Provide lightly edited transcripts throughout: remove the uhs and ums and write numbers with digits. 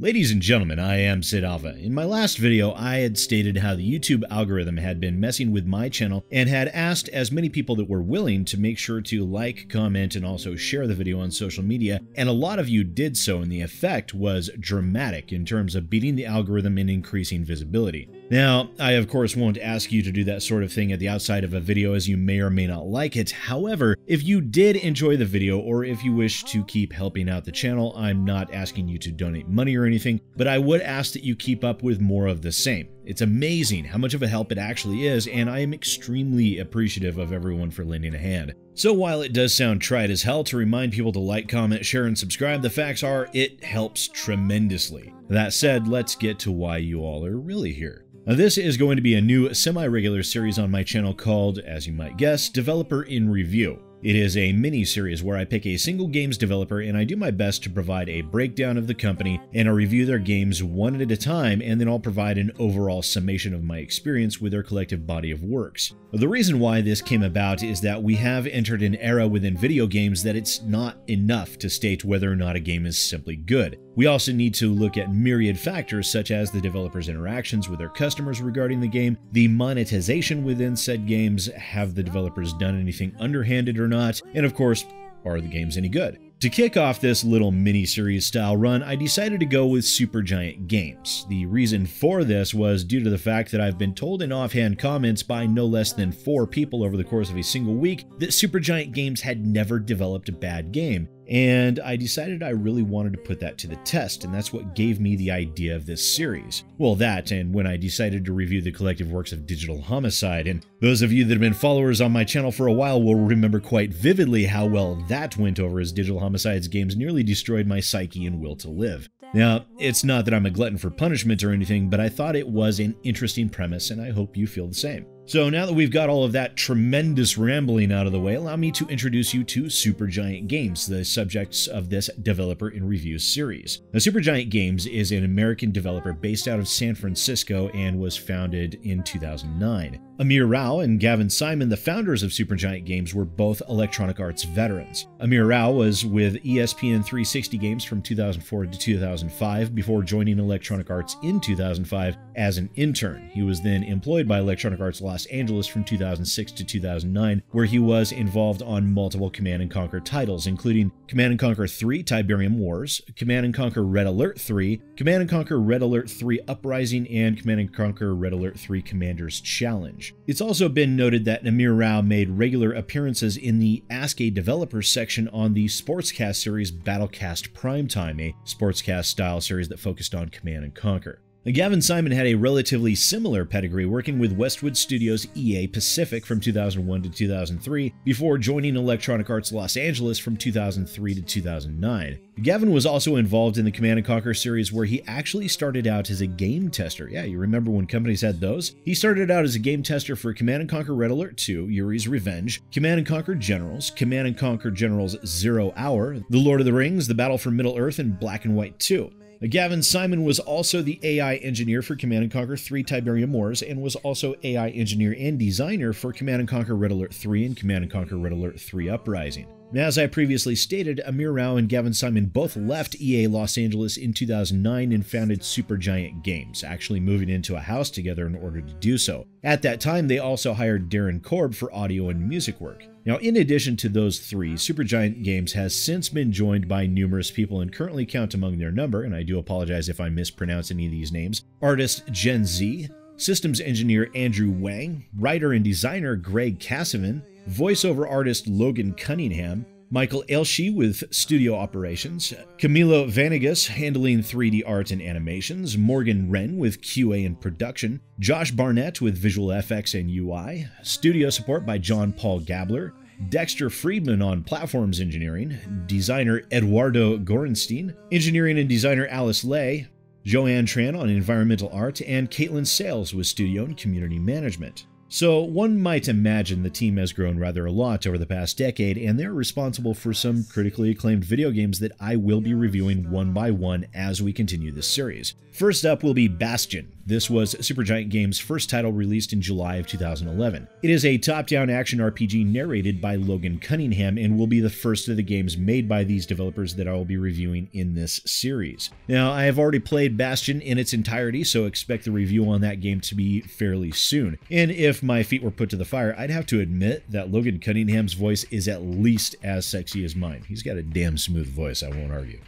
Ladies and gentlemen, I am SidAlpha. In my last video, I had stated how the YouTube algorithm had been messing with my channel and had asked as many people that were willing to make sure to like, comment, and also share the video on social media, and a lot of you did so, and the effect was dramatic in terms of beating the algorithm and increasing visibility. Now, I of course won't ask you to do that sort of thing at the outside of a video, as you may or may not like it. However, if you did enjoy the video, or if you wish to keep helping out the channel, I'm not asking you to donate money or anything, but I would ask that you keep up with more of the same. It's amazing how much of a help it actually is, and I am extremely appreciative of everyone for lending a hand. So while it does sound trite as hell to remind people to like, comment, share, and subscribe, the facts are it helps tremendously. That said, let's get to why you all are really here. Now, this is going to be a new semi-regular series on my channel called, as you might guess, Developer in Review. It is a mini-series where I pick a single games developer and I do my best to provide a breakdown of the company, and I'll review their games one at a time, and then I'll provide an overall summation of my experience with their collective body of works. The reason why this came about is that we have entered an era within video games that it's not enough to state whether or not a game is simply good. We also need to look at myriad factors such as the developer's interactions with their customers regarding the game, the monetization within said games, have the developers done anything underhanded or not, and of course, are the games any good? To kick off this little mini-series style run, I decided to go with Supergiant Games. The reason for this was due to the fact that I've been told in offhand comments by no less than 4 people over the course of a single week that Supergiant Games had never developed a bad game. And I decided I really wanted to put that to the test, and that's what gave me the idea of this series. Well, that, and when I decided to review the collective works of Digital Homicide, and those of you that have been followers on my channel for a while will remember quite vividly how well that went over, as Digital Homicide's games nearly destroyed my psyche and will to live. Now, it's not that I'm a glutton for punishment or anything, but I thought it was an interesting premise, and I hope you feel the same. So now that we've got all of that tremendous rambling out of the way, allow me to introduce you to Supergiant Games, the subjects of this Developer in Review series. Now, Supergiant Games is an American developer based out of San Francisco and was founded in 2009. Amir Rao and Gavin Simon, the founders of Supergiant Games, were both Electronic Arts veterans. Amir Rao was with ESPN 360 Games from 2004 to 2005 before joining Electronic Arts in 2005 as an intern. He was then employed by Electronic Arts Los Angeles from 2006 to 2009, where he was involved on multiple Command & Conquer titles, including Command & Conquer 3 Tiberium Wars, Command & Conquer Red Alert 3, Command & Conquer Red Alert 3 Uprising, and Command & Conquer Red Alert 3 Commander's Challenge. It's also been noted that Amir Rao made regular appearances in the Ask a Developer section on the Sportscast series Battlecast Primetime, a Sportscast-style series that focused on Command & Conquer. Gavin Simon had a relatively similar pedigree, working with Westwood Studios' EA Pacific from 2001 to 2003, before joining Electronic Arts Los Angeles from 2003 to 2009. Gavin was also involved in the Command & Conquer series, where he actually started out as a game tester. Yeah, you remember when companies had those? He started out as a game tester for Command & Conquer Red Alert 2, Yuri's Revenge, Command & Conquer Generals, Command & Conquer Generals 0 Hour, The Lord of the Rings, The Battle for Middle-earth, and Black and White 2. Gavin Simon was also the AI engineer for Command & Conquer 3 Tiberium Wars, and was also AI engineer and designer for Command & Conquer Red Alert 3 and Command & Conquer Red Alert 3 Uprising. Now, as I previously stated, Amir Rao and Gavin Simon both left EA Los Angeles in 2009 and founded Supergiant Games, actually moving into a house together in order to do so. At that time, they also hired Darren Korb for audio and music work. Now, in addition to those 3, Supergiant Games has since been joined by numerous people and currently count among their number, and I do apologize if I mispronounce any of these names, artist Gen Z, systems engineer Andrew Wang, writer and designer Greg Cassavin, voiceover artist Logan Cunningham, Michael Elshi with studio operations, Camilo Vanegas handling 3D art and animations, Morgan Wren with QA and production, Josh Barnett with visual FX and UI, studio support by John Paul Gabler, Dexter Friedman on platforms engineering, designer Eduardo Gorenstein, engineering and designer Alice Lay, Joanne Tran on environmental art, and Caitlin Sales with studio and community management. So one might imagine the team has grown rather a lot over the past decade, and they're responsible for some critically acclaimed video games that I will be reviewing one by one as we continue this series. First up will be Bastion. This was Supergiant Games' first title released in July of 2011. It is a top-down action RPG narrated by Logan Cunningham and will be the first of the games made by these developers that I will be reviewing in this series. Now, I have already played Bastion in its entirety, so expect the review on that game to be fairly soon. And if my feet were put to the fire, I'd have to admit that Logan Cunningham's voice is at least as sexy as mine. He's got a damn smooth voice, I won't argue.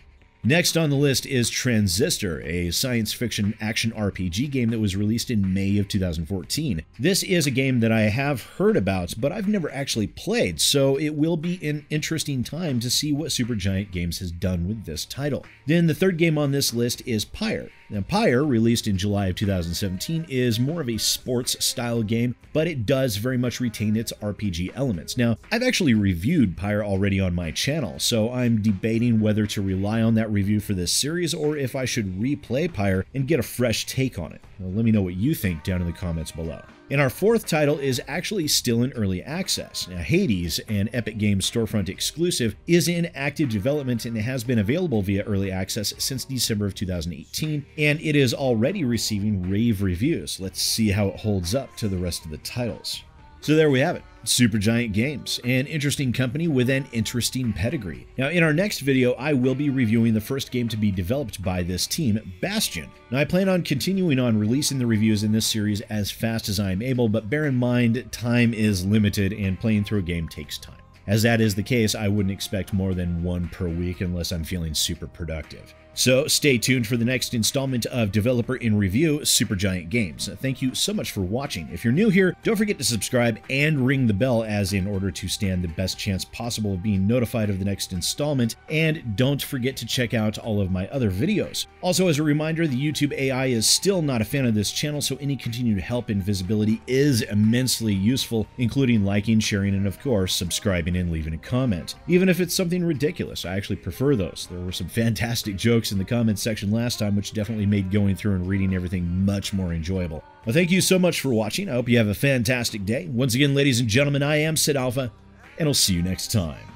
Next on the list is Transistor, a science fiction action RPG game that was released in May of 2014. This is a game that I have heard about, but I've never actually played, so it will be an interesting time to see what Supergiant Games has done with this title. Then the third game on this list is Pyre. Now, Pyre, released in July of 2017, is more of a sports-style game, but it does very much retain its RPG elements. Now, I've actually reviewed Pyre already on my channel, so I'm debating whether to rely on that review for this series or if I should replay Pyre and get a fresh take on it. Now, let me know what you think down in the comments below. And our fourth title is actually still in early access. Now, Hades, an Epic Games storefront exclusive, is in active development and has been available via early access since December of 2018, and it is already receiving rave reviews. Let's see how it holds up to the rest of the titles. So there we have it. Supergiant Games, an interesting company with an interesting pedigree. Now, in our next video, I will be reviewing the first game to be developed by this team, Bastion. Now, I plan on continuing on releasing the reviews in this series as fast as I am able, but bear in mind, time is limited and playing through a game takes time. As that is the case, I wouldn't expect more than one per week unless I'm feeling super productive. So stay tuned for the next installment of Developer in Review, Supergiant Games. Thank you so much for watching. If you're new here, don't forget to subscribe and ring the bell as in order to stand the best chance possible of being notified of the next installment, and don't forget to check out all of my other videos. Also, as a reminder, the YouTube AI is still not a fan of this channel, so any continued help and visibility is immensely useful, including liking, sharing, and of course, subscribing and leaving a comment. Even if it's something ridiculous, I actually prefer those. There were some fantastic jokes in the comments section last time, which definitely made going through and reading everything much more enjoyable. Well, thank you so much for watching. I hope you have a fantastic day. Once again, ladies and gentlemen, I am SidAlpha, and I'll see you next time.